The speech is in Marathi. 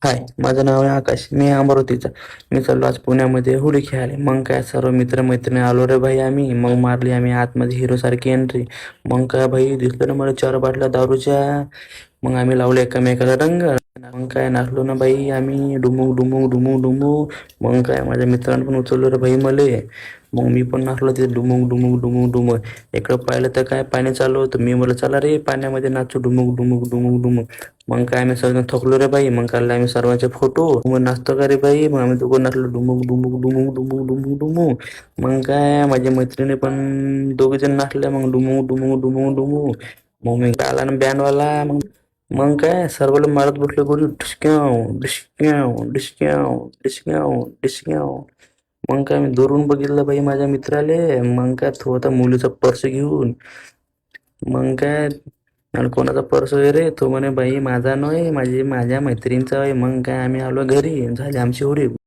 हाय, माझं नाव आहे आकाश. मी अमरावतीचा. मी चाललो आज पुण्यामध्ये होळी खेळायला. मग काय सर्व मित्र-मैत्रिणी आलो रे भाई आम्ही. मग मारली आम्ही आतमध्ये हिरोसारखी एंट्री. मग काय भाई दिसलं ना मला 4 बाटल्या दारूच्या. मग आम्ही लावले एकमेकाला रंग. मग काय नाचलो ना बाई आम्ही डुमुक डुमुक डुमुक डुमुक. मग काय माझ्या मित्रांनी पण उचललं रे भाई मले. मग मी पण नाचलो तिथे डुमुक डुमुक डुमुक डुमुक. इकडं पाहिलं तर काय पाणी चालू होतं. मी म्हणलं चला रे पाण्यामध्ये नाचू डुमुक डुमुक डुमुक डुमुक. मग काय आम्ही सर्वजण थकलो रे बाई. मग काढले आम्ही सर्वांचे फोटो. मग नाचतो का रे बाई. मग आम्ही दोघं नाचलो डुमुक डुमुक डुमुक डुमुक डुमुक डुमुक. मग काय माझ्या मैत्रिणी पण दोघे जण नाचले मग डुमुक डुमुक डुमुक डुमुक. मग मी आला ना बँडवाला. मग काय सर्वला मारत बसलो गोडी discount discount discount discount discount. मग काय मी दुरून बघितलं बाई माझ्या मित्राले. मग काय तो होता मुलीचा पर्स घेऊन. मग काय आणि कोणाचा पर्स आहे रे तो म्हणे बाई माझा नाही माझ्या मैत्रिणीचा आहे. मग काय आम्ही आलो घरी झाली आमची होळी.